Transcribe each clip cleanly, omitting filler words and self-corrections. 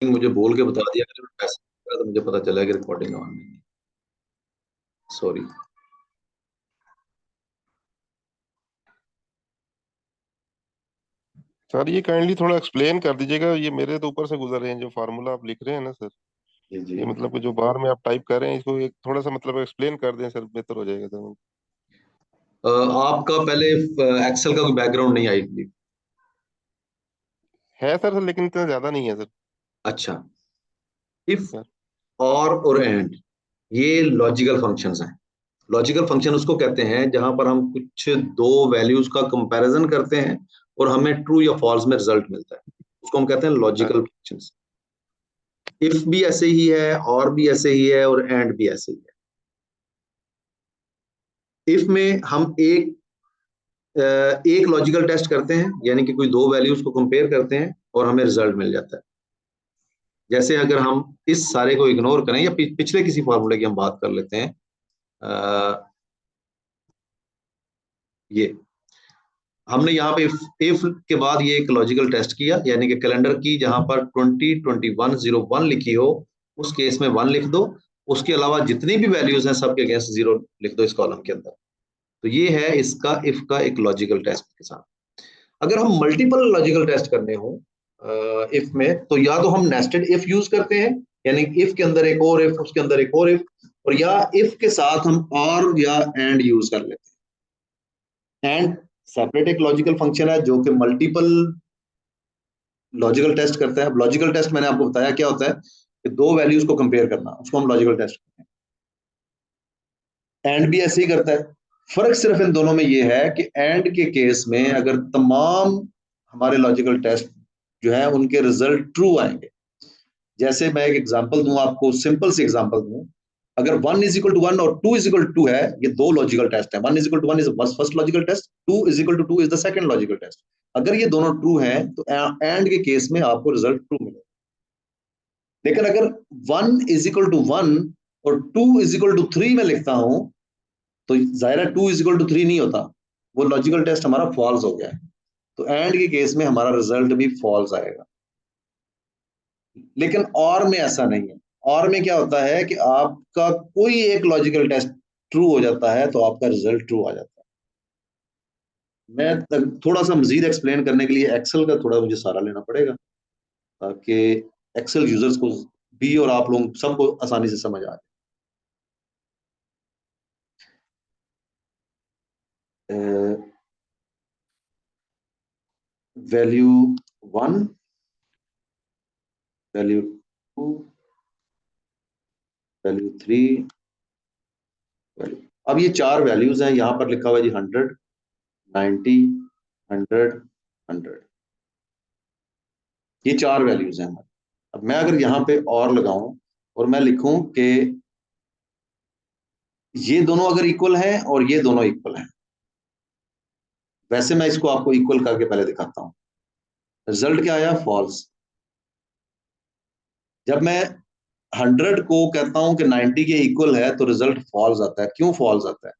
मुझे बोल के बता दिया, अगर मैं पैसे तो मुझे पता चला कि रिकॉर्डिंग ऑन नहीं है। सॉरी। सर ये काइंडली थोड़ा एक्सप्लेन कर दीजिएगा, ये मेरे तो ऊपर से गुजर रहे हैं जो फार्मूला आप लिख रहे हैं ना सर। जी जी। ये मतलब कि जो बार में आप टाइप कर रहे हैं इसको एक थोड़ा सा मतलब एक्सप्लेन कर दें सर, बेहतर हो जाएगा सर। आपका पहले एक्सेल का कोई बैकग्राउंड नहीं आई थी? है सर, लेकिन इतना ज्यादा नहीं है सर। अच्छा। इफ सर और एंड, ये लॉजिकल फंक्शंस हैं। लॉजिकल फंक्शन उसको कहते हैं जहां पर हम कुछ दो वैल्यूज का कंपैरिजन करते हैं और हमें ट्रू या फॉल्स में रिजल्ट मिलता है, उसको हम कहते हैं सर लॉजिकल फंक्शंस। इफ भी ऐसे ही है, और भी ऐसे ही है, और एंड भी ऐसे ही है। इफ में हम एक लॉजिकल टेस्ट करते हैं, यानी कि कोई दो वैल्यूज को कंपेयर करते हैं और हमें रिजल्ट मिल जाता है। जैसे अगर हम इस सारे को इग्नोर करें या पिछले किसी फॉर्मूले की हम बात कर लेते हैं, ये हमने यहाँ पे इफ के बाद ये एक लॉजिकल टेस्ट किया, यानी कि कैलेंडर की जहां पर 202101 लिखी हो उस केस में 1 लिख दो, उसके अलावा जितनी भी वैल्यूज हैं सबके अगेंस्ट 0 लिख दो इस कॉलम के अंदर। तो ये है इसका इफ का एक लॉजिकल टेस्ट के साथ। अगर हम मल्टीपल लॉजिकल टेस्ट करने हो इफ में, तो या तो हम नेस्टेड इफ यूज करते हैं, यानी इफ के अंदर एक और इफ, उसके अंदर एक और इफ, और या इफ के साथ हम और या एंड यूज कर लेते हैं। एंड सेपरेट एक लॉजिकल फंक्शन है जो कि मल्टीपल लॉजिकल टेस्ट करता है। लॉजिकल टेस्ट मैंने आपको बताया क्या होता है, कि दो वैल्यूज को कंपेयर करना, उसको हम लॉजिकल टेस्ट करते हैं। एंड भी ऐसे ही करता है। फर्क सिर्फ इन दोनों में ये है कि एंड के केस में अगर तमाम हमारे लॉजिकल टेस्ट जो है उनके रिजल्ट ट्रू आएंगे। जैसे मैं एक एग्जांपल दूं आपको, सिंपल सी एग्जांपल दूं, अगर 1 = 1 और 2 = 2 है, ये दो लॉजिकल टेस्ट है। 1 = 1 is first logical test, 2 = 2 is the second logical test. अगर ये दोनों ट्रू हैं तो एंड के केस में आपको रिजल्ट ट्रू मिलेगा। लेकिन अगर 1 = 1 और 2 = 3 में लिखता हूं, तो जाहिर है 2 = 3 नहीं होता, वो लॉजिकल टेस्ट हमारा फॉल्स हो गया है। तो एंड के केस में हमारा रिजल्ट भी फॉल्स आएगा। लेकिन और में ऐसा नहीं है। और में क्या होता है कि आपका कोई एक लॉजिकल टेस्ट ट्रू हो जाता है तो आपका रिजल्ट ट्रू आ जाता है। मैं थोड़ा सा मजीद एक्सप्लेन करने के लिए एक्सेल का थोड़ा मुझे सहारा लेना पड़ेगा, ताकि एक्सेल यूजर्स को भी और आप लोग सबको आसानी से समझ आ जाए। Value 1, value 2, value 3, value. अब ये चार वैल्यूज हैं, यहां पर लिखा हुआ है जी 100, 90, 100, 100। ये चार वैल्यूज हैं हमारी। अब मैं अगर यहाँ पे और लगाऊं और मैं लिखूं कि ये दोनों अगर इक्वल हैं और ये दोनों इक्वल हैं, वैसे मैं इसको आपको इक्वल करके पहले दिखाता हूं। रिजल्ट क्या आया? फॉल्स। जब मैं 100 को कहता हूं कि 90 के इक्वल है तो रिजल्ट फॉल्स आता है। क्यों फॉल्स आता है?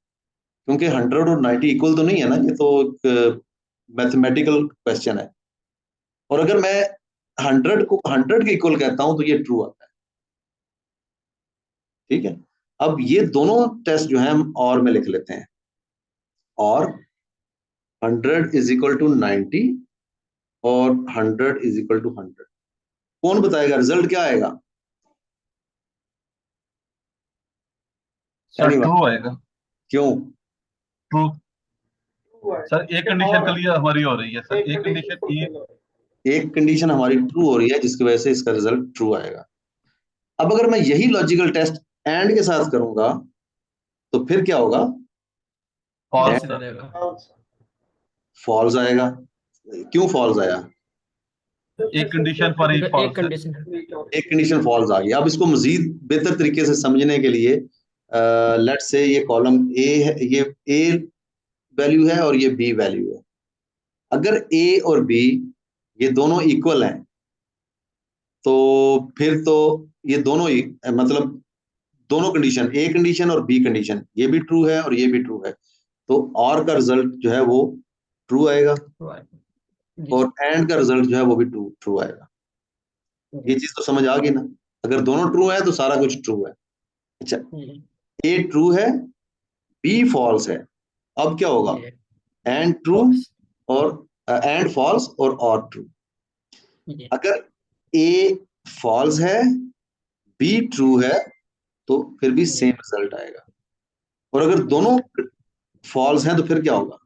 क्योंकि 100 और 90 इक्वल तो नहीं है ना, ये तो एक मैथमेटिकल क्वेश्चन है। और अगर मैं 100 को 100 के इक्वल कहता हूं तो ये ट्रू आता है। ठीक है। अब ये दोनों टेस्ट जो है हम और में लिख लेते हैं। और 100 = 90 और 100 = 100। कौन बताएगा रिजल्ट क्या आएगा? Sir anyone? ट्रू आएगा। क्यों? ट्रू। सर एक कंडीशन के लिए हमारी हो रही है सर, एक कंडीशन ये। एक कंडीशन हमारी ट्रू हो रही है जिसकी वजह से इसका रिजल्ट ट्रू आएगा। अब अगर मैं यही लॉजिकल टेस्ट एंड के साथ करूंगा तो फिर क्या होगा? फॉल्स आएगा। फॉल्स आएगा। क्यों फॉल्स आया? एक कंडीशन पर ही एक फॉल्स है। कंडीशन। एक कंडीशन फॉल्स आ गई। अब इसको मजीद बेहतर तरीके से समझने के लिए लेट से ये कॉलम ए है, ये ए वैल्यू है और ये बी वैल्यू है। अगर ए और बी ये दोनों इक्वल हैं तो फिर तो ये दोनों ही मतलब दोनों कंडीशन, ए कंडीशन और बी कंडीशन, ये भी ट्रू है और ये भी ट्रू है, तो और का रिजल्ट जो है वो ट्रू आएगा जी और एंड का रिजल्ट जो है वो भी ट्रू ट्रू आएगा। ये चीज तो समझ आ गई ना। अगर दोनों ट्रू है तो सारा कुछ ट्रू है। अच्छा, ए ट्रू है, बी फॉल्स है, अब क्या होगा? एंड ट्रू और एंड फॉल्स और ट्रू। अगर ए फॉल्स है, बी ट्रू है, तो फिर भी सेम रिजल्ट आएगा। और अगर दोनों फॉल्स हैं तो फिर क्या होगा?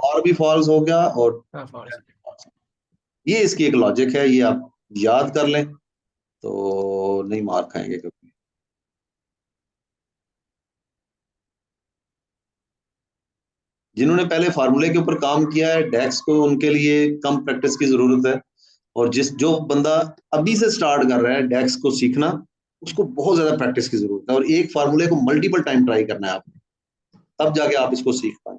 और भी फॉल्स हो गया और ये इसकी एक लॉजिक है, ये आप याद कर लें तो नहीं मार खाएंगे कभी। जिन्होंने पहले फार्मूले के ऊपर काम किया है डेक्स को, उनके लिए कम प्रैक्टिस की जरूरत है। और जो बंदा अभी से स्टार्ट कर रहा है डेक्स को सीखना, उसको बहुत ज्यादा प्रैक्टिस की जरूरत है, और एक फार्मूले को मल्टीपल टाइम ट्राई करना है आपने, तब जाके आप इसको सीख पाए।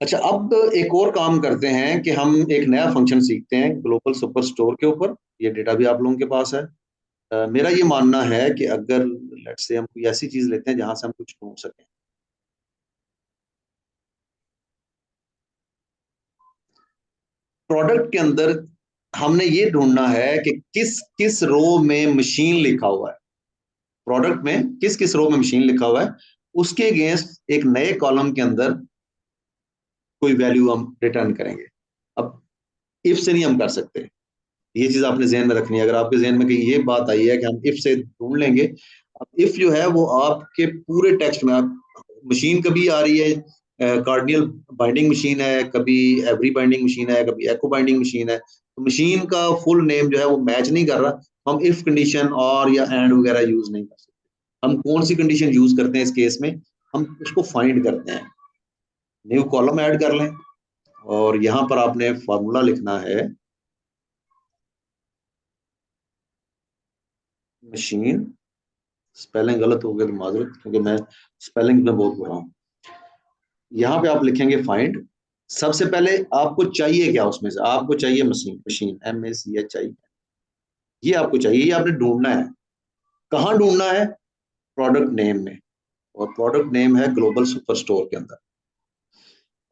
अच्छा, अब एक और काम करते हैं कि हम एक नया फंक्शन सीखते हैं ग्लोबल सुपर स्टोर के ऊपर। ये डेटा भी आप लोगों के पास है। मेरा ये मानना है कि अगर लेट्स से हम कोई ऐसी चीज लेते हैं जहां से हम कुछ ढूंढ सकें, प्रोडक्ट के अंदर हमने ये ढूंढना है कि किस किस रो में मशीन लिखा हुआ है। प्रोडक्ट में किस किस रो में मशीन लिखा हुआ है, उसके अगेंस्ट एक नए कॉलम के अंदर कोई वैल्यू हम रिटर्न करेंगे। अब इफ से नहीं हम कर सकते, ये चीज आपने जहन में रखनी है। अगर आपके जहन में कहीं ये बात आई है कि हम इफ से ढूंढ लेंगे, अब इफ जो है वो आपके पूरे टेक्स्ट में, आप मशीन कभी आ रही है कार्डिनल बाइंडिंग मशीन है, कभी एवरी बाइंडिंग मशीन है, कभी एको बाइंडिंग मशीन है, तो मशीन का फुल नेम जो है वो मैच नहीं कर रहा, हम इफ कंडीशन और या एंड वगैरह यूज नहीं कर सकते। हम कौन सी कंडीशन यूज करते हैं इस केस में? हम उसको फाइंड करते हैं। न्यू कॉलम ऐड कर लें और यहां पर आपने फॉर्मूला लिखना है मशीन। स्पेलिंग गलत हो गया तो माजरत, क्योंकि मैं स्पेलिंग में बहुत बुरा हूं। यहाँ पे आप लिखेंगे फाइंड। सबसे पहले आपको चाहिए क्या? उसमें से आपको चाहिए मशीन, मशीन MACHI, ये आपको चाहिए, ये आपने ढूंढना है। कहाँ ढूंढना है? प्रोडक्ट नेम में, और प्रोडक्ट नेम है ग्लोबल सुपर स्टोर के अंदर।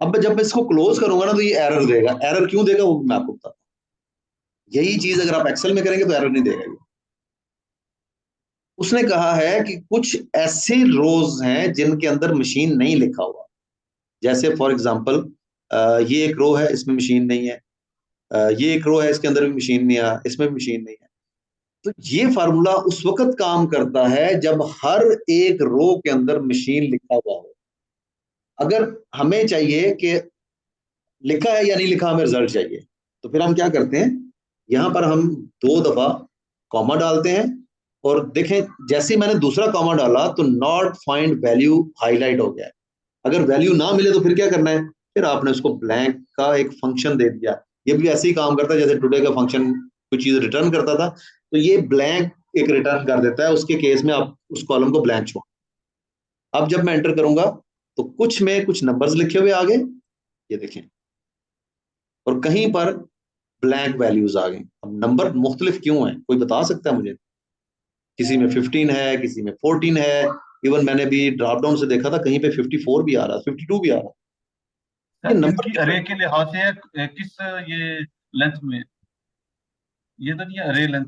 अब जब मैं इसको क्लोज करूंगा ना तो ये एरर देगा। एरर क्यों देगा वो मैं आपको बताता हूँ। यही चीज अगर आप एक्सेल में करेंगे तो एरर नहीं देगा ये। उसने कहा है कि कुछ ऐसे रोज हैं जिनके अंदर मशीन नहीं लिखा हुआ। जैसे फॉर एग्जांपल ये एक रो है, इसमें मशीन नहीं है। ये एक रो है, इसके अंदर भी मशीन नहीं है, इसमें भी मशीन नहीं है। तो ये फार्मूला उस वक्त काम करता है जब हर एक रो के अंदर मशीन लिखा हुआ हो। अगर हमें चाहिए कि लिखा है या नहीं लिखा, हमें रिजल्ट चाहिए, तो फिर हम क्या करते हैं, यहां पर हम 2 दफा कॉमा डालते हैं, और देखें जैसे ही मैंने दूसरा कॉमा डाला तो नॉट फाइंड वैल्यू हाईलाइट हो गया है। अगर वैल्यू ना मिले तो फिर क्या करना है? फिर आपने उसको ब्लैंक का एक फंक्शन दे दिया। ये भी ऐसे ही काम करता है जैसे टुडे का फंक्शन कुछ चीज रिटर्न करता था, तो ये ब्लैंक एक रिटर्न कर देता है। उसके केस में आप उस कॉलम को ब्लैंक छोड़। अब जब मैं एंटर करूंगा तो कुछ में कुछ नंबर्स लिखे हुए आगे, ये देखें, और कहीं पर ब्लैंक वैल्यूज आ गए। अब नंबर मुख्तलिफ क्यों है, कोई बता सकता है मुझे? किसी में 15 है, किसी में 14 है। इवन मैंने भी ड्रॉप डाउन से देखा था, कहीं पे 54 भी आ रहा, 52 भी आ रहा। ये सर नंबर इनकी अरे के लिहाज से किस ये लेंथ में, ये तो नहीं है अरे लेंथ।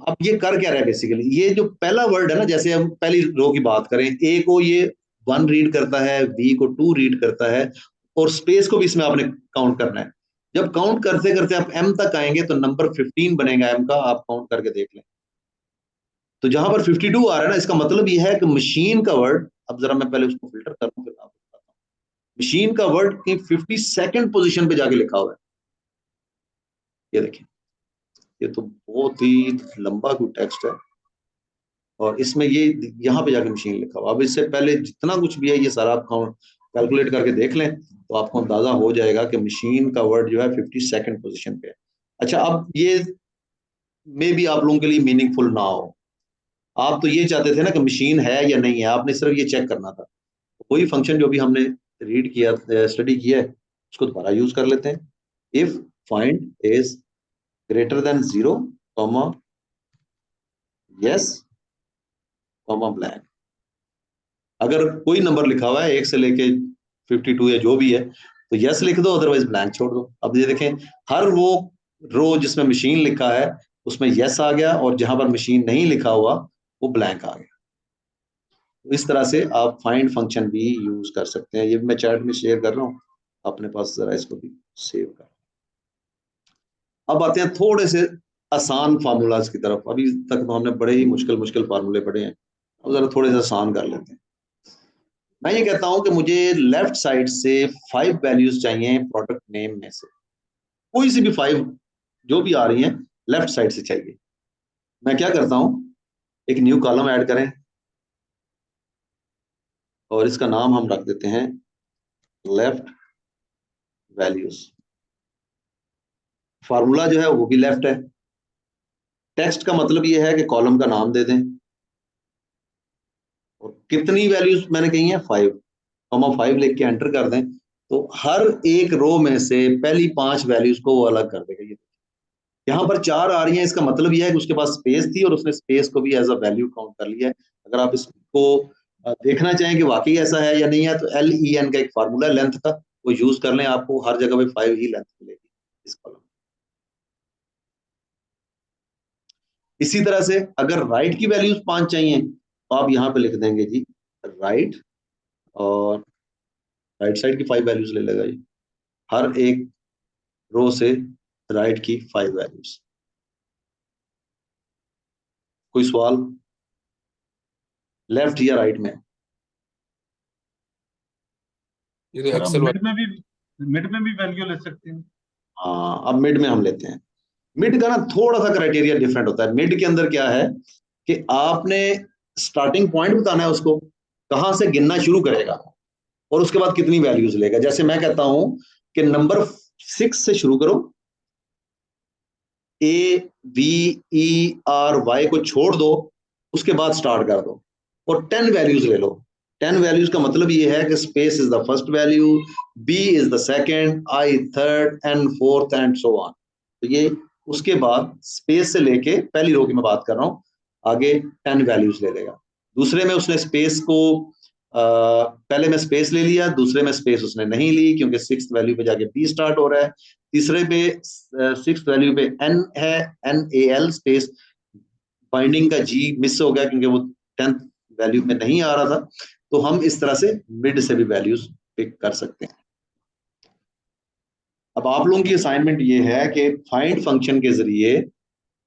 अब ये कर क्या रहा है बेसिकली? ये जो पहला वर्ड है ना, जैसे हम पहली रो की बात करें, ए को ये 1 रीड करता है, बी को 2 रीड करता है, और स्पेस को भी इसमें आपने काउंट करना है। जब काउंट करते करते आप एम तक आएंगे तो नंबर 15 बनेगा एम का, आप काउंट करके देख लें। तो जहां पर 52 आ रहा है ना, इसका मतलब यह है कि मशीन का वर्ड, अब जरा मैं पहले उसको फिल्टर करूं फिर आपको बताता हूं। मशीन का वर्ड की 52nd पोजीशन पे जाके लिखा हुआ है। ये देखिए, ये तो बहुत ही लंबा कोई टेक्स्ट है, और इसमें ये यहाँ पे जाके मशीन लिखा हुआ। अब इससे पहले जितना कुछ भी है ये सारा आप कैलकुलेट करके देख लें तो आपको अंदाजा हो जाएगा कि मशीन का वर्ड जो है 52nd पोजीशन पे है। अच्छा, अब ये मे भी आप लोगों के लिए मीनिंगफुल ना हो। आप तो ये चाहते थे ना कि मशीन है या नहीं है, आपने सिर्फ ये चेक करना था। वही फंक्शन जो भी हमने रीड किया, स्टडी किया है, उसको दोबारा यूज कर लेते हैं। If find is greater than 0, comma yes, comma blank. अगर कोई नंबर लिखा हुआ है 1 से लेके 52 या जो भी है, तो यस लिख दो, अदरवाइज ब्लैंक छोड़ दो। अब ये देखें, हर वो रो जिसमें मशीन लिखा है उसमें यस आ गया, और जहां पर मशीन नहीं लिखा हुआ वो ब्लैंक आ गया। तो इस तरह से आप फाइंड फंक्शन भी यूज कर सकते हैं। ये भी मैं चैट में शेयर कर रहा हूँ, अपने पास जरा इसको भी सेव कर। अब आते हैं थोड़े से आसान फार्मूलाज की तरफ। अभी तक तो हमने बड़े ही मुश्किल मुश्किल फार्मूले पढ़े हैं, अब जरा थोड़े से आसान कर लेते हैं। मैं ये कहता हूं कि मुझे लेफ्ट साइड से 5 वैल्यूज चाहिए प्रोडक्ट नेम में से, कोई सी भी 5 जो भी आ रही हैं लेफ्ट साइड से चाहिए। मैं क्या करता हूं, एक न्यू कॉलम ऐड करें और इसका नाम हम रख देते हैं लेफ्ट वैल्यूज। फार्मूला जो है वो भी लेफ्ट है। टेक्स्ट का मतलब ये है कि कॉलम का नाम दे दें, और कितनी वैल्यूज मैंने कही है 5 लिख के एंटर कर दें, तो हर एक रो में से पहली 5 वैल्यूज को वो अलग कर देगा। ये यहाँ पर 4 आ रही हैं, इसका मतलब यह है कि उसके पास स्पेस थी और उसने स्पेस को भी एज अ वैल्यू काउंट कर लिया है। अगर आप इसको देखना चाहें कि वाकई ऐसा है या नहीं है, तो LEN का एक फार्मूला है लेंथ का, वो यूज कर लें, आपको हर जगह पे 5 ही लेंथ मिलेगी इस कॉलम। इसी तरह से अगर राइट की वैल्यूज 5 चाहिए तो आप यहाँ पे लिख देंगे जी राइट, और राइट साइड की 5 वैल्यूज ले लेगा जी, हर एक रो से राइट की 5 वैल्यूज। कोई सवाल लेफ्ट या राइट में? ये तो सर हम एक्सेल मिड में भी वैल्यू ले सकते हैं। हाँ, अब मिड में हम लेते हैं। मिड का ना थोड़ा सा क्राइटेरिया डिफरेंट होता है। मिड के अंदर क्या है कि आपने स्टार्टिंग पॉइंट बताना है उसको, कहां से गिनना शुरू करेगा और उसके बाद कितनी वैल्यूज लेगा। जैसे मैं कहता हूं कि नंबर 6 से शुरू करो, ABERY को छोड़ दो, उसके बाद स्टार्ट कर दो और 10 वैल्यूज ले लो। 10 वैल्यूज का मतलब ये है कि space is the first value, B is the second, I third, N fourth and so on. तो ये उसके बाद स्पेस से लेके पहली रो की मैं बात कर रहा हूं, आगे 10 वैल्यूज ले लेगा। दूसरे में उसने स्पेस को पहले में स्पेस ले लिया, दूसरे में स्पेस उसने नहीं ली क्योंकि 6th वैल्यू पे जाके B स्टार्ट हो रहा है। तीसरे पे 6th वैल्यू पे N है, NAL स्पेस, बाइंडिंग का G मिस हो गया क्योंकि वो 10th वैल्यू में नहीं आ रहा था। तो हम इस तरह से मिड से भी वैल्यूज पिक कर सकते हैं। अब आप लोगों की असाइनमेंट ये है कि फाइंड फंक्शन के जरिए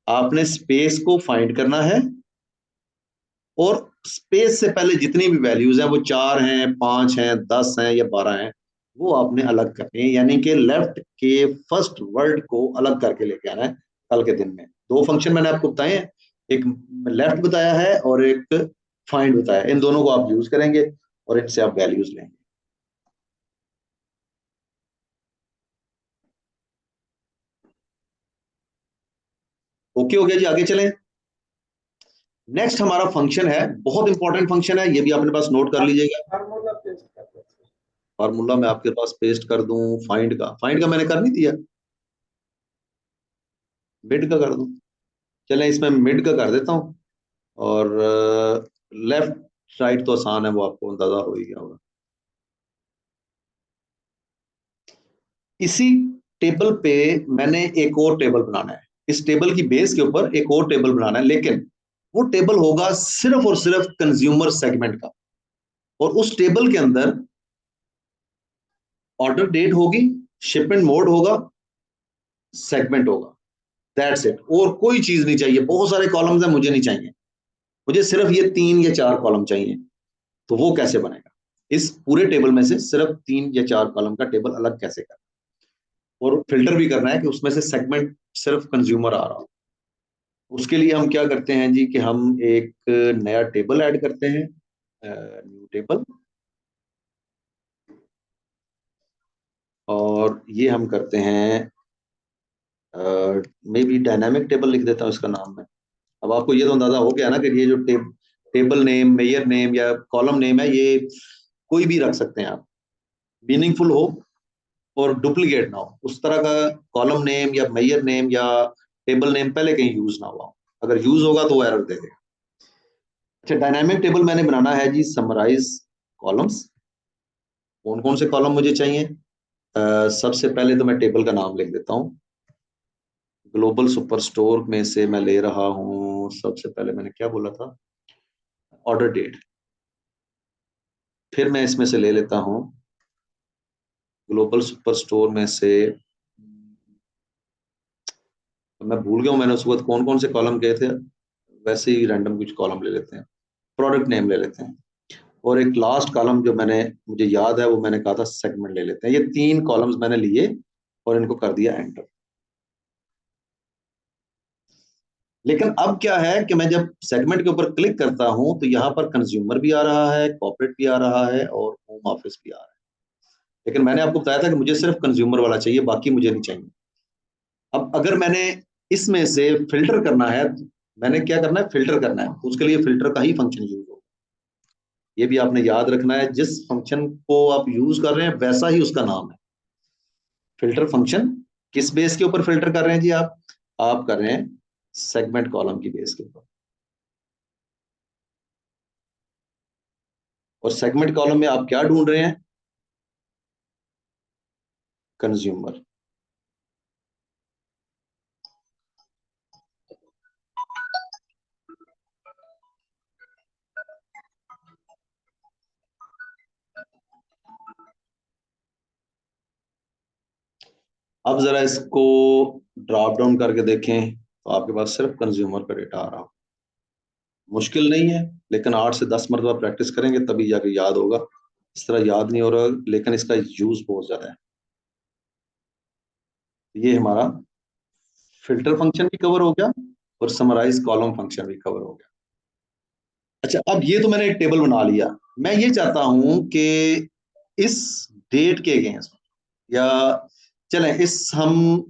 आपने स्पेस को फाइंड करना है, और स्पेस से पहले जितनी भी वैल्यूज हैं, वो 4 हैं, 5 हैं, 10 हैं या 12 हैं, वो आपने अलग करनी है। यानी कि लेफ्ट के फर्स्ट वर्ड को अलग करके लेके आना है कल के दिन में। 2 फंक्शन मैंने आपको बताए हैं, एक लेफ्ट बताया है और एक फाइंड बताया है। इन दोनों को आप यूज करेंगे और इनसे आप वैल्यूज लेंगे। ओके हो गया जी, आगे चलें। नेक्स्ट हमारा फंक्शन है, बहुत इंपॉर्टेंट फंक्शन है, ये भी अपने पास नोट कर लीजिएगा। फार्मूला मैं आपके पास पेस्ट कर दूं फाइंड का मैंने कर नहीं दिया, मिड का कर दूं। चलें इसमें मिड का कर देता हूं, और लेफ्ट राइट तो आसान है, वो आपको अंदाजा हो ही गया होगा। इसी टेबल पे मैंने एक और टेबल बनाना है, इस टेबल की बेस के ऊपर एक और टेबल बनाना है, लेकिन वो टेबल होगा सिर्फ और सिर्फ कंज्यूमर सेगमेंट का, और उस टेबल के अंदर ऑर्डर डेट होगी, शिपमेंट मोड होगा, सेगमेंट होगा, दैट्स इट। और कोई चीज नहीं चाहिए। बहुत सारे कॉलम्स हैं, मुझे नहीं चाहिए, मुझे सिर्फ ये 3 या 4 कॉलम चाहिए। तो वो कैसे बनेगा? इस पूरे टेबल में से सिर्फ 3 या 4 कॉलम का टेबल अलग कैसे करना, और फिल्टर भी करना है कि उसमें से सेगमेंट सिर्फ कंज्यूमर आ रहा हो। उसके लिए हम क्या करते हैं जी कि हम एक नया टेबल ऐड करते हैं, न्यू टेबल, और ये हम करते हैं मे बी डायनामिक टेबल लिख देता हूँ इसका नाम मैं। अब आपको ये तो अंदाजा हो गया ना कि ये जो टेबल नेम, मेयर नेम या कॉलम नेम है, ये कोई भी रख सकते हैं आप, मीनिंगफुल हो और डुप्लीकेट ना हो। उस तरह का कॉलम नेम या मेयर नेम या टेबल नेम पहले कहीं यूज ना हुआ। अगर यूज होगा तो वो एरर दे देगा। अच्छा, डायनामिक टेबल मैंने बनाना है जी समराइज कॉलम्स। कौन कौन से कॉलम मुझे चाहिए? सबसे पहले तो मैं टेबल का नाम लिख देता हूँ। ग्लोबल सुपर स्टोर में से मैं ले रहा हूँ, सबसे पहले मैंने क्या बोला था, ऑर्डर डेट। फिर मैं इसमें से ले लेता हूँ ग्लोबल सुपर स्टोर में से, मैं भूल गया हूँ मैंने उस वक्त कौन कौन से कॉलम गए थे, वैसे ही रैंडम कुछ कॉलम ले लेते हैं, प्रोडक्ट नेम ले लेते हैं, और एक लास्ट कॉलम जो मैंने, मुझे याद है वो मैंने कहा था सेगमेंट ले लेते हैं। ये 3 कॉलम्स मैंने लिए और इनको कर दिया एंटर। लेकिन अब क्या है कि मैं जब सेगमेंट के ऊपर क्लिक करता हूं तो यहाँ पर कंज्यूमर भी आ रहा है, कॉर्पोरेट भी आ रहा है और होम ऑफिस भी आ रहा है। लेकिन मैंने आपको बताया था कि मुझे सिर्फ कंज्यूमर वाला चाहिए, बाकी मुझे नहीं चाहिए। अब अगर मैंने इसमें से फिल्टर करना है, मैंने क्या करना है, फिल्टर करना है, उसके लिए फिल्टर का ही फंक्शन यूज होगा। ये भी आपने याद रखना है, जिस फंक्शन को आप यूज कर रहे हैं वैसा ही उसका नाम है। फिल्टर फंक्शन किस बेस के ऊपर फिल्टर कर रहे हैं जी? आप कर रहे हैं सेगमेंट कॉलम की बेस के ऊपर। और सेगमेंट कॉलम में आप क्या ढूंढ रहे हैं? कंज्यूमर। अब जरा इसको ड्रॉप डाउन करके देखें तो आपके पास सिर्फ कंज्यूमर का डेटा आ रहा हो। मुश्किल नहीं है, लेकिन 8 से 10 मरतबा प्रैक्टिस करेंगे तभी जाके याद होगा। इस तरह याद नहीं हो रहा, लेकिन इसका यूज बहुत ज्यादा है। ये हमारा फिल्टर फंक्शन भी कवर हो गया और समराइज कॉलम फंक्शन भी कवर हो गया। अच्छा, अब ये तो मैंने एक टेबल बना लिया। मैं ये चाहता हूं कि इस डेट के अगेंस्ट, या चलें इस हम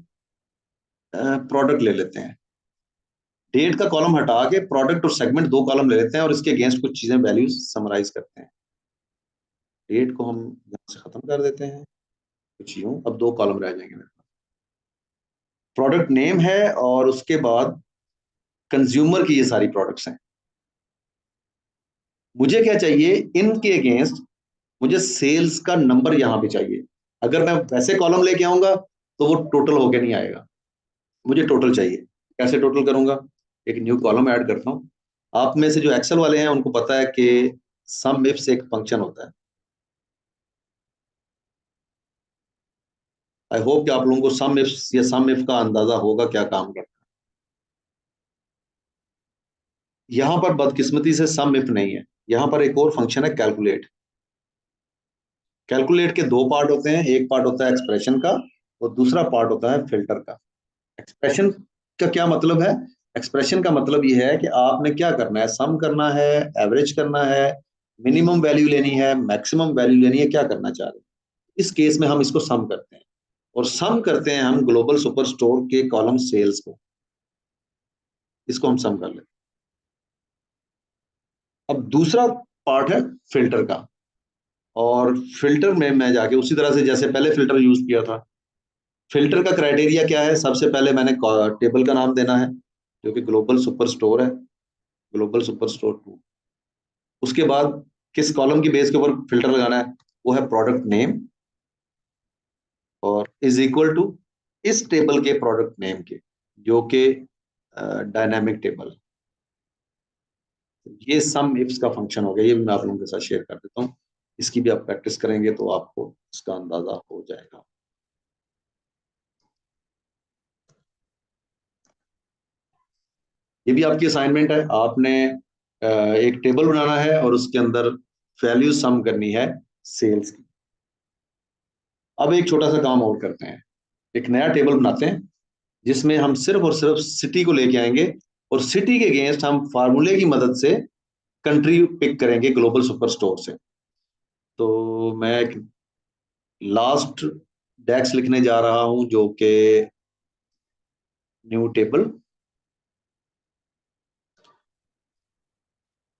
प्रोडक्ट ले लेते हैं, डेट का कॉलम हटा के प्रोडक्ट और सेगमेंट 2 कॉलम ले लेते हैं और इसके अगेंस्ट कुछ चीजें वैल्यूज समराइज करते हैं। डेट को हम यहां से खत्म कर देते हैं, कुछ यूं, अब 2 कॉलम रह जाएंगे मेरे पास। प्रोडक्ट नेम है और उसके बाद कंज्यूमर की ये सारी प्रोडक्ट्स हैं। मुझे क्या चाहिए, इनके अगेंस्ट मुझे सेल्स का नंबर यहां पे चाहिए। अगर मैं वैसे कॉलम लेके आऊंगा तो वो टोटल होके नहीं आएगा, मुझे टोटल चाहिए। कैसे टोटल करूंगा? एक न्यू कॉलम ऐड करता हूं। आप में से जो एक्सेल वाले हैं उनको पता है कि सम इफ से एक फंक्शन होता है। आई होप कि आप लोगों को सम इफ या सम इफ का अंदाजा होगा क्या काम करता है। यहां पर बदकिस्मती से सम इफ नहीं है, यहां पर एक और फंक्शन है कैलकुलेट। कैलकुलेट के 2 पार्ट होते हैं, एक पार्ट होता है एक्सप्रेशन का और दूसरा पार्ट होता है फिल्टर का। एक्सप्रेशन का क्या मतलब है? एक्सप्रेशन का मतलब ये है कि आपने क्या करना है, सम करना है, एवरेज करना है, मिनिमम वैल्यू लेनी है, मैक्सिमम वैल्यू लेनी है, क्या करना चाह रहे हैं। इस केस में हम इसको सम करते हैं, और सम करते हैं हम ग्लोबल सुपर स्टोर के कॉलम सेल्स को। इसको हम सम कर लेते हैं। अब दूसरा पार्ट है फिल्टर का, और फिल्टर में मैं जाके उसी तरह से जैसे पहले फिल्टर यूज किया था। फिल्टर का क्राइटेरिया क्या है? सबसे पहले मैंने टेबल का नाम देना है जो कि ग्लोबल सुपर स्टोर है, ग्लोबल सुपर स्टोर 2। उसके बाद किस कॉलम की बेस के ऊपर फिल्टर लगाना है, वो है प्रोडक्ट नेम, और इज इक्वल टू इस टेबल के प्रोडक्ट नेम के, जो कि डायनामिक टेबल। ये सम इफ्स का फंक्शन हो गया, ये भी मैं आप लोगों के साथ शेयर कर देता हूँ। इसकी भी आप प्रैक्टिस करेंगे तो आपको इसका अंदाजा हो जाएगा। ये भी आपकी असाइनमेंट है, आपने एक टेबल बनाना है और उसके अंदर वैल्यू सम करनी है सेल्स की। अब एक छोटा सा काम और करते हैं, एक नया टेबल बनाते हैं जिसमें हम सिर्फ और सिर्फ सिटी को लेके आएंगे, और सिटी के अगेंस्ट हम फार्मूले की मदद से कंट्री पिक करेंगे ग्लोबल सुपर स्टोर से। तो मैं एक लास्ट डेक्स लिखने जा रहा हूं जो कि न्यू टेबल,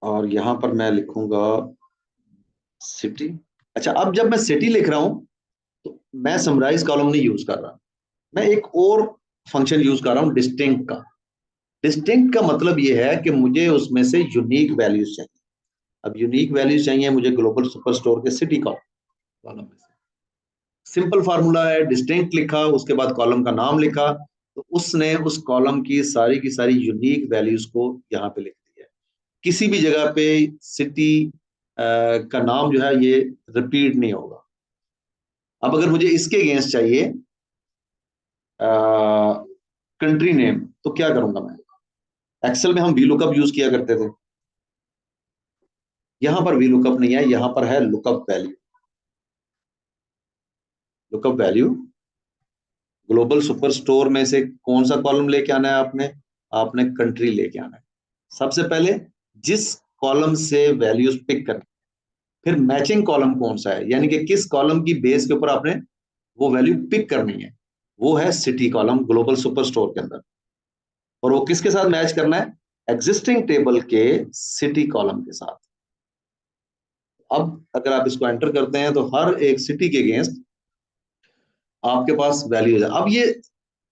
और यहां पर मैं लिखूंगा सिटी। अच्छा, अब जब मैं सिटी लिख रहा हूं तो मैं समराइज कॉलम नहीं यूज कर रहा, मैं एक और फंक्शन यूज कर रहा हूं, डिस्टिंक्ट का। डिस्टिंक्ट का मतलब ये है कि मुझे उसमें से यूनिक वैल्यूज चाहिए। अब यूनिक वैल्यूज चाहिए मुझे ग्लोबल सुपर स्टोर के सिटी कॉलम में से। सिंपल फार्मूला है, डिस्टिंक्ट लिखा, उसके बाद कॉलम का नाम लिखा, तो उसने उस कॉलम की सारी यूनिक वैल्यूज को यहाँ पे लिख दिया। किसी भी जगह पे सिटी का नाम जो है ये रिपीट नहीं होगा। अब अगर मुझे इसके अगेंस्ट चाहिए कंट्री नेम, तो क्या करूंगा मैं? एक्सेल में हम वी लुकअप यूज किया करते थे, यहां पर वी लुकअप नहीं है, यहां पर है lookup value. Lookup value global super store में से कौन सा कॉलम लेके आना है आपने? आपने कंट्री लेके आना है सबसे पहले, जिस कॉलम से वैल्यूज पिक करनी, फिर मैचिंग कॉलम कौन सा है, यानी कि किस कॉलम की बेस के ऊपर आपने वो वैल्यू पिक करनी है, वो है city column global super store के अंदर। और वो किसके साथ मैच करना है? एग्जिस्टिंग टेबल के सिटी कॉलम के साथ। अब अगर आप इसको एंटर करते हैं तो हर एक सिटी के अगेंस्ट आपके पास वैल्यू है। अब ये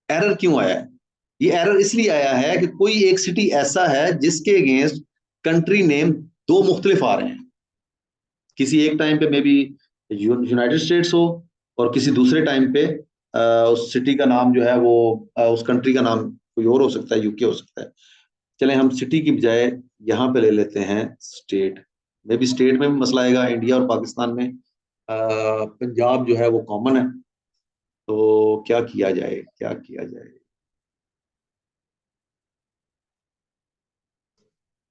एरर क्यों आया है? ये एरर इसलिए आया है कि कोई एक सिटी ऐसा है जिसके अगेंस्ट कंट्री नेम दो मुख्तलिफ आ रहे हैं। किसी एक टाइम पे मे बी यूनाइटेड स्टेट्स हो, और किसी दूसरे टाइम पे उस सिटी का नाम जो है वो उस कंट्री का नाम कोई और हो सकता है, यूके हो सकता है। चलें हम सिटी की बजाय यहाँ पे ले लेते हैं स्टेट। मे बी स्टेट में भी मसला आएगा, इंडिया और पाकिस्तान में पंजाब जो है वो कॉमन है, तो क्या किया जाए, क्या किया जाए?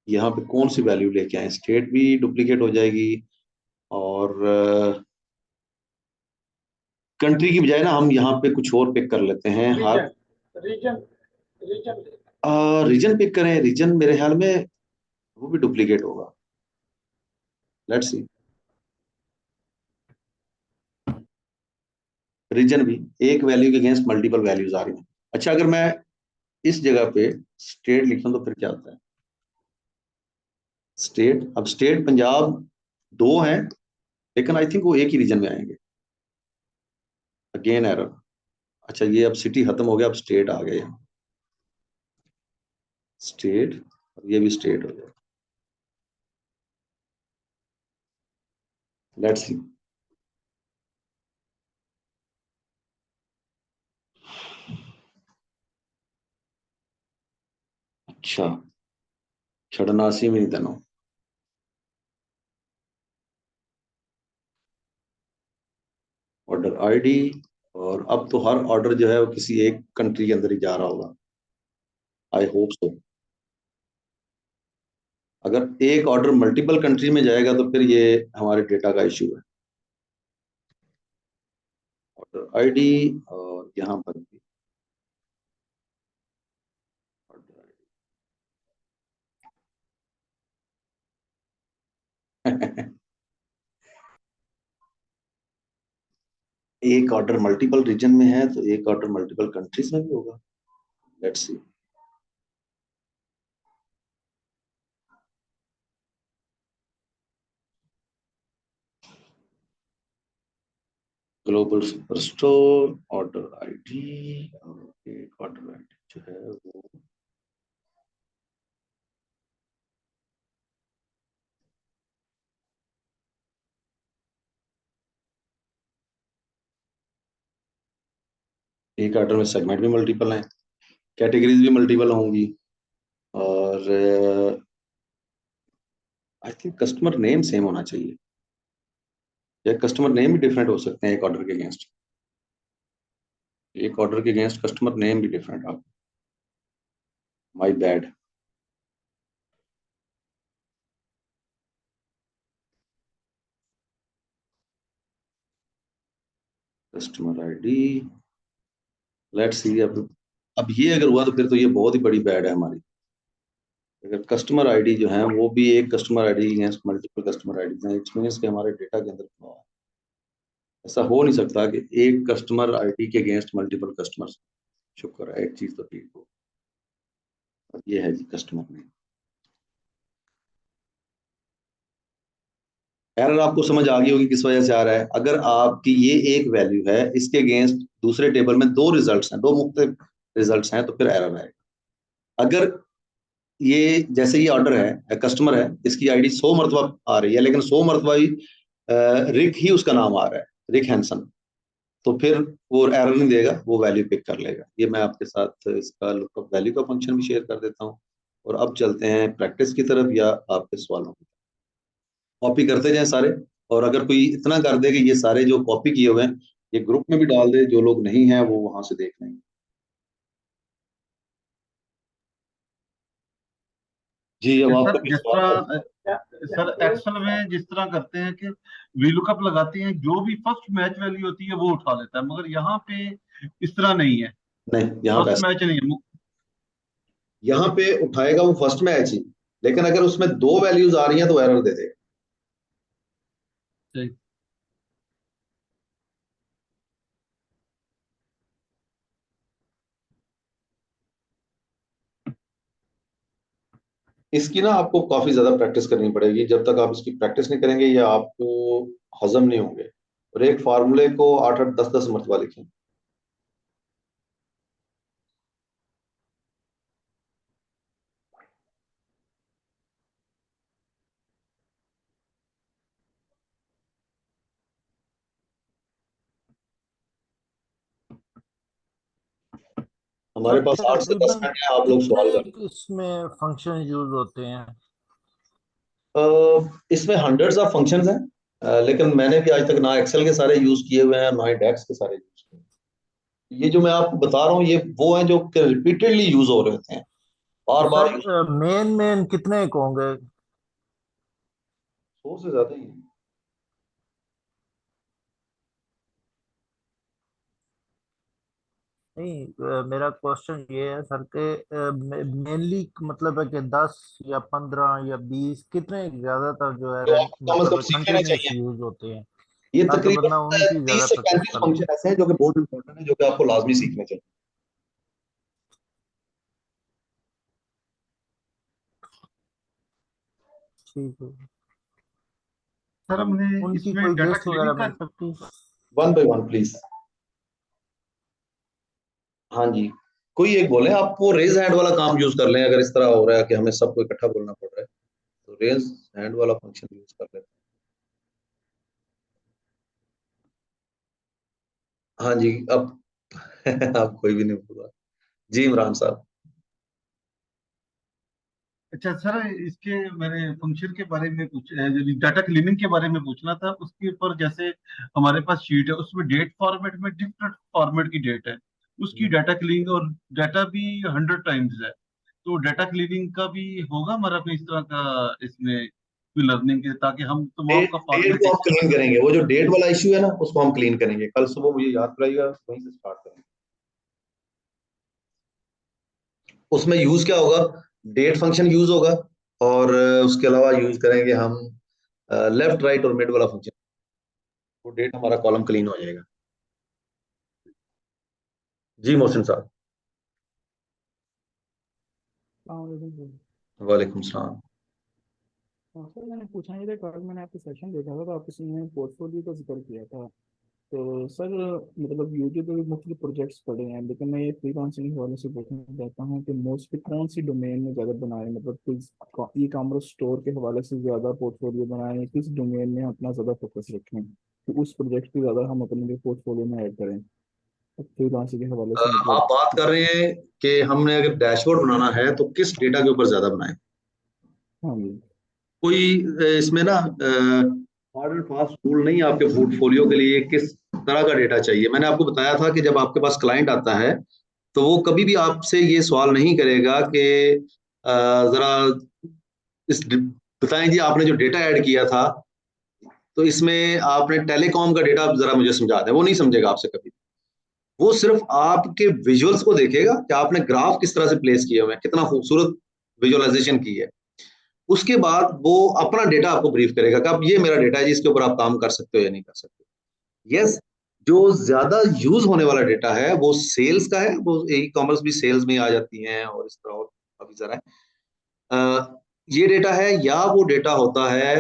यहाँ पे कौन सी वैल्यू लेके आए? स्टेट भी डुप्लीकेट हो जाएगी, और कंट्री की बजाय ना हम यहाँ पे कुछ और पिक कर लेते हैं। हर रीजन रीजन पिक करें, रीजन मेरे ख्याल में वो भी डुप्लीकेट होगा। लेट्स सी, रीजन भी एक वैल्यू के अगेंस्ट मल्टीपल वैल्यूज आ रही हैं। अच्छा, अगर मैं इस जगह पे स्टेट लिखूं तो फिर क्या होता है? स्टेट, अब स्टेट पंजाब दो हैं, लेकिन आई थिंक वो एक ही रीजन में आएंगे। Again error. अच्छा, ये अब सिटी खत्म हो गया, अब स्टेट आ गया, स्टेट, और ये भी स्टेट हो गया। लेट्स सी, अच्छा, छड़नासी में देना। ऑर्डर आईडी, और अब तो हर ऑर्डर जो है वो किसी एक कंट्री के अंदर ही जा रहा होगा, आई होप सो। अगर एक ऑर्डर मल्टीपल कंट्री में जाएगा तो फिर ये हमारे डेटा का इश्यू है। ऑर्डर आईडी, और यहाँ पर भी ऑर्डर आईडी। एक ऑर्डर मल्टीपल रीजन में है तो एक ऑर्डर मल्टीपल कंट्रीज में भी होगा। Let's see, global super store order ID, और एक ऑर्डर आईडी जो है वो एक ऑर्डर में सेगमेंट भी मल्टीपल है, कैटेगरीज भी मल्टीपल होंगी, और I think customer name same होना चाहिए, या कस्टमर नेम भी डिफरेंट हो सकते हैं एक ऑर्डर के अगेंस्ट। एक ऑर्डर के अगेंस्ट कस्टमर नेम भी डिफरेंट आप, my bad. Customer ID, let's see. अब ये अगर हुआ तो फिर तो ये बहुत ही बड़ी बैड है हमारी। अगर कस्टमर आईडी जो है वो भी एक customer ID against multiple customer ID है, इट्स मींस कि हमारे डेटा के अंदर फ्लॉ है। ऐसा हो नहीं सकता कि एक कस्टमर आईडी के अगेंस्ट मल्टीपल कस्टमर्स। शुक्र है एक चीज तो ठीक हो। और ये है जी कस्टमर नेम। एरर आपको समझ आ गई होगी किस वजह से आ रहा है। अगर आपकी ये एक वैल्यू है, इसके अगेंस्ट दूसरे टेबल में दो रिजल्ट्स हैं, दो मुख्तलिफ रिजल्ट्स हैं, तो फिर एरर आएगा। अगर ये जैसे ये ऑर्डर है, कस्टमर है, इसकी आईडी 100 मरतबा आ रही है, लेकिन 100 मरतबा ही रिक ही उसका नाम आ रहा है, रिक हैंसन, तो फिर वो एरर नहीं देगा, वो वैल्यू पिक कर लेगा। ये मैं आपके साथ इसका लुकअप वैल्यू का फंक्शन भी शेयर कर देता हूँ। और अब चलते हैं प्रैक्टिस की तरफ या आपके सवालों की। कॉपी करते जाएं सारे, और अगर कोई इतना कर दे कि ये सारे जो कॉपी किए हुए हैं ये ग्रुप में भी डाल दे, जो लोग नहीं हैं वो वहां से देख लेंगे। जी, अब आपका सर भी जिस सवाल है। तरह सर एक्सेल में जिस तरह करते हैं कि वीलुकअप लगाते हैं, जो भी फर्स्ट मैच वैल्यू होती है वो उठा लेता है, मगर यहाँ पे इस तरह नहीं है। नहीं, यहाँ पे फर्स्ट मैच नहीं है। यहाँ पे उठाएगा वो फर्स्ट में ही, लेकिन अगर उसमें दो वैल्यूज आ रही हैं तो एरर दे देगा। सही। इसकी ना आपको काफी ज्यादा प्रैक्टिस करनी पड़ेगी। जब तक आप इसकी प्रैक्टिस नहीं करेंगे ये आपको हजम नहीं होंगे। और एक फार्मूले को 8-8 10-10 मरतबा लिखें। हमारे सर पास 8 से 10 तकरीबन मिनट है, आप लोग कितने सवाल करें। इसमें फंक्शन यूज होते हैं? इसमें हंड्रेड्स ऑफ फंक्शंस हैं। लेकिन मैंने भी आज तक ना एक्सेल के सारे यूज किए हुए हैं, ना ही डेक्स के सारे यूज किए हैं। ये जो मैं आपको बता रहा हूँ ये वो हैं जो रिपीटेडली यूज हो रहे होते हैं, बार बार यूज। सर मेन मेन कितने को होंगे? 100 से ज्यादा ही हैं। नहीं, मेरा क्वेश्चन ये है सर के मेनली मतलब है कि 10 या 15 या 20 कितने ज्यादातर जो है जो आपको कम से मतलब कम सीख लेने कंटिन्यूस चाहिए। यूज होते हैं, ये ताकि तकरीबन बंदा उनकी 30 ज्यादा से प्रैक्टिस 35 कर ले। फंक्शन ऐसे हैं जो कि बहुत इंपॉर्टेंट है, जो कि आपको लाजमी सीखने चाहिए। ठीक है। सर हमने उनकी इसमें कोई डाटा लिस्ट वगैरह क्लीनिंग का। मिल सकती है? One by one please. हाँ जी, कोई एक बोले। आप वो रेज हैंड वाला काम यूज कर लें, अगर इस तरह हो रहा है कि हमें सबको इकट्ठा बोलना पड़ रहा है तो रेज हैंड वाला फंक्शन यूज कर लें। हाँ जी, अब अब कोई भी नहीं बोला। जी इमरान साहब। अच्छा सर, इसके मैंने फंक्शन के बारे में पूछ डाटा क्लीनिंग के बारे में पूछना था। उसके ऊपर जैसे हमारे पास शीट है, उसमें डेट फॉर्मेट में डिफरेंट फॉर्मेट की डेट है, उसकी डाटा क्लीनिंग और डाटा भी 100 टाइम्स है। तो डाटा क्लीनिंग का भी होगा हमारा कोई इस तरह का इसमें कोई लर्निंग के, ताकि हम तमाम डेट का डेट फॉर्मेट को एक हम क्लीन करेंगे। वो जो डेट वाला इश्यू है ना उसको हम क्लीन करेंगे। कल सुबह मुझे याद कराइएगा, वहीं से स्टार्ट करेंगे। उसमें यूज क्या होगा? डेट फंक्शन यूज होगा, और उसके अलावा यूज करेंगे हम लेफ्ट राइट और मिड वाला फंक्शन। वो डेट हमारा कॉलम क्लीन हो जाएगा। जी मोहसिन साहब। सर वालेकुम सलाम। मैंने पूछना ये था, कल मैंने आपके सेशन देखा था तो आपने इसमें पोर्टफोलियो का जिक्र किया था। तो सर मतलब यूट्यूब पे भी मुख्तलिफ प्रोजेक्ट्स पड़े हैं, लेकिन मैं ये फ्रीलांसिंग के हवाले से पूछना चाहता हूँ कि मोस्टली कौन सी डोमेन में ज़्यादा बनाए, मतलब किस ई कॉमर्स स्टोर के हवाले से ज़्यादा पोर्टफोलियो बनाएं, किस डोमेन में अपना ज़्यादा फोकस रखें तो उस प्रोजेक्ट को ज़्यादा हम अपने पोर्टफोलियो में ऐड करें फ्रीलांसिंग के हवाले से आप मतलब। बात कर रहे हैं कि हमने अगर डैशबोर्ड बनाना है तो किस डेटा के ऊपर ज्यादा बनाएं? हाँ जी। कोई इसमें ना हार्ड एंड फास्ट रूल नहीं है आपके पोर्टफोलियो के लिए किस तरह का डेटा चाहिए। मैंने आपको बताया था कि जब आपके पास क्लाइंट आता है तो वो कभी भी आपसे ये सवाल नहीं करेगा कि जरा इस बताएं जी आपने जो डेटा ऐड किया था तो इसमें आपने टेलीकॉम का डेटा जरा मुझे समझा दें। वो नहीं समझेगा आपसे कभी। वो सिर्फ आपके विजुअल्स को देखेगा कि आपने ग्राफ किस तरह से प्लेस किए हुए हैं, कितना खूबसूरत विजुअलाइजेशन की है। उसके बाद वो अपना डेटा आपको ब्रीफ करेगा कि अब ये मेरा डेटा है जी, इसके ऊपर आप काम कर सकते हो या नहीं कर सकते। यस, जो ज्यादा यूज होने वाला डेटा है वो सेल्स का है। वो ई कॉमर्स भी सेल्स में आ जाती हैं और इस तरह और काफी सारा है। ये डेटा है, या वो डेटा होता है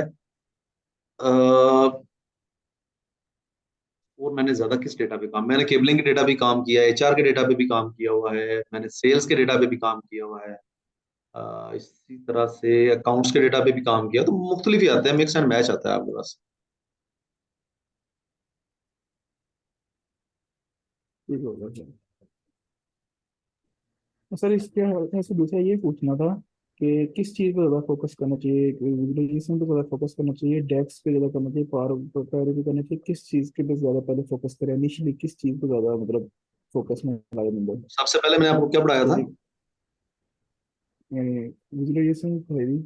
और मैंने ज्यादा किस डेटा पे काम, मैंने केबलिंग के डेटा भी काम किया है, एचआर के डेटा पे भी काम किया हुआ है, मैंने सेल्स के डेटा पे भी काम किया हुआ है, इसी तरह से अकाउंट्स के डेटा पे भी काम किया। तो मुख्तलिफ ही आते हैं, मिक्स एंड मैच आता है आपके पास। ठीक होगा सर। सर इसके हवाले से दूसरा ये पूछना था कि किस चीज़ पर ज़्यादा फोकस करना चाहिए, विजुअलाइजेशन पे ज़्यादा फोकस करना चाहिए, डेक्स पे ज़्यादा करना चाहिए, पावर प्रायोरिटी करना चाहिए, किस चीज़ के पे ज़्यादा पहले फोकस करें, इनिशियली किस चीज़ पे ज़्यादा मतलब फोकस में लगाए बंदे। सबसे पहले मैंने आपको क्या पढ़ाया था? विजुअलाइजेशन है भी।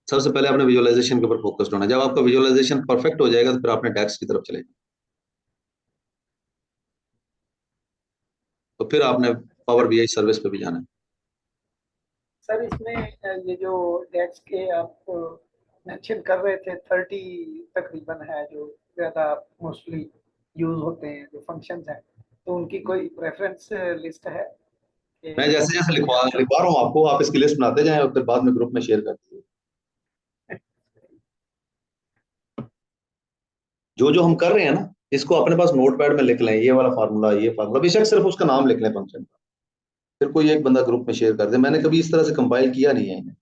सबसे पहले आपने विजुअलाइजेशन के ऊपर फोकस्ड होना है। जब आपका विजुअलाइजेशन परफेक्ट हो जाएगा तो फिर आपने डेक्स की तरफ चले जाना। तो फिर आपने पावर बीआई सर्विस पे भी जाना है। सर इसमें ये जो डेक्स के आप मेंशन कर रहे थे 30 तकरीबन है जो ज़्यादा मोस्टली यूज होते हैं जो फंक्शंस हैं, तो उनकी कोई प्रेफरेंस लिस्ट है मैं कि जैसे जैसे लिखवा रहा हूँ आपको, आप इसकी लिस्ट बनाते जाएं और फिर बाद में ग्रुप में शेयर कर दीजिए। जो जो हम कर रहे हैं ना, इसको अपने पास नोटपैड में लिख लें, ये वाला फार्मूला, ये फार्मूला, बेशक सिर्फ उसका नाम लिख लें फंक्शन का, फिर कोई एक बंदा ग्रुप में शेयर कर दे। मैंने कभी इस तरह से कंपाइल किया नहीं है इन्हें।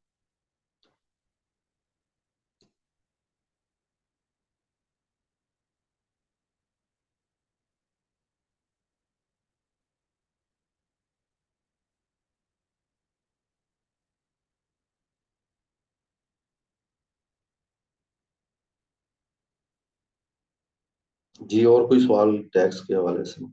जी, और कोई सवाल टैक्स के हवाले से?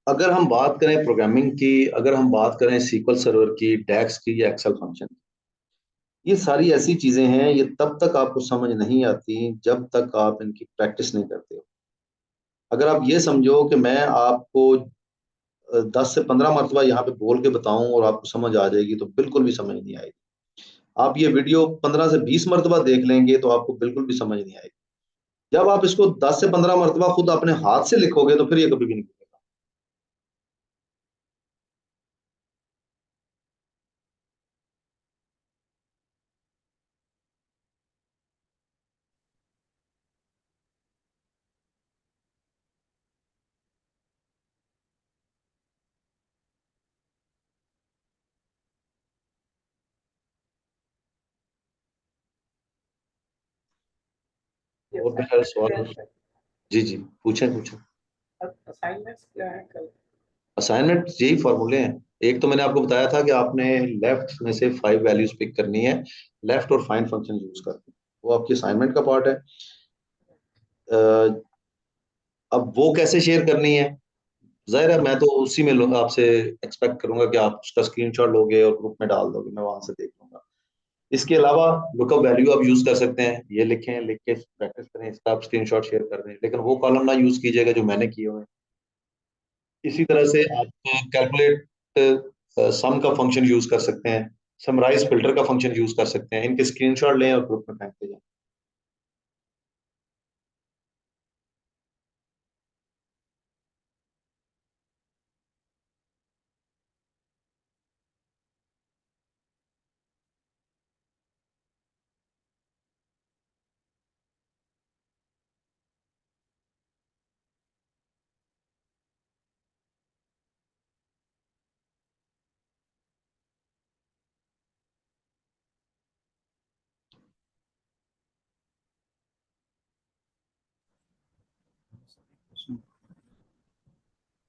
अगर हम बात करें प्रोग्रामिंग की, अगर हम बात करें सीक्वल सर्वर की, डैक्स की या एक्सेल फंक्शन, ये सारी ऐसी चीजें हैं, ये तब तक आपको समझ नहीं आती जब तक आप इनकी प्रैक्टिस नहीं करते हो। अगर आप ये समझो कि मैं आपको 10 से 15 मरतबा यहाँ पे बोल के बताऊं और आपको समझ आ जाएगी, तो बिल्कुल भी समझ नहीं आएगी। आप ये वीडियो 15 से 20 मरतबा देख लेंगे तो आपको बिल्कुल भी समझ नहीं आएगी। जब आप इसको 10 से 15 मरतबा खुद अपने हाथ से लिखोगे तो फिर ये कभी भी नहीं खुलेगा। और मेरा सवाल, जी जी, पूछें पूछें। असाइनमेंट्स क्या है कल? असाइनमेंट यही फॉर्मूले हैं। एक तो मैंने आपको बताया था कि आपने लेफ्ट में से 5 वैल्यूज पिक करनी है, लेफ्ट और फाइंड फंक्शन यूज करके, वो आपकी असाइनमेंट का पार्ट है। अब वो कैसे शेयर करनी है, जाहिर है मैं तो उसी में आपसे एक्सपेक्ट करूंगा कि आप उसका स्क्रीनशॉट लोगे और ग्रुप में डाल दोगे, मैं वहां से देख लूंगा। इसके अलावा लुकअप वैल्यू आप यूज कर सकते हैं, ये लिखें, लिख के प्रैक्टिस करें, इसका आप स्क्रीनशॉट शेयर कर दें, लेकिन वो कॉलम ना यूज कीजिएगा जो मैंने किए हुए हैं। इसी तरह से आप कैलकुलेट सम का फंक्शन यूज कर सकते हैं, समराइज फिल्टर का फंक्शन यूज कर सकते हैं। इनके स्क्रीनशॉट लें और ग्रुप में फेंकते जाएं।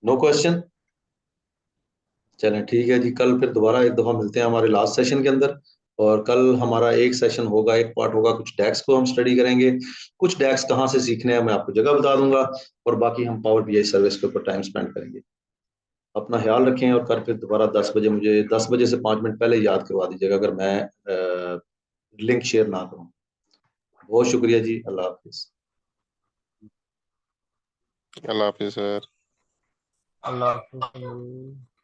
No question? चलें ठीक है जी, कल फिर दोबारा एक दफा मिलते हैं हमारे लास्ट सेशन के अंदर। और कल हमारा एक सेशन होगा, एक पार्ट होगा, कुछ डेक्स को हम स्टडी करेंगे, कुछ डेक्स कहाँ से सीखने हैं मैं आपको जगह बता दूंगा, और बाकी हम पावर बीआई सर्विस के ऊपर टाइम स्पेंड करेंगे। अपना ख्याल रखें, और कल फिर दोबारा 10 बजे, मुझे 10 बजे से 5 मिनट पहले याद करवा दीजिएगा अगर मैं लिंक शेयर ना करूँ। बहुत शुक्रिया जी, अल्लाह हाफिज। अल्लाह हाफिज सर। अल्लाह हाफिज़।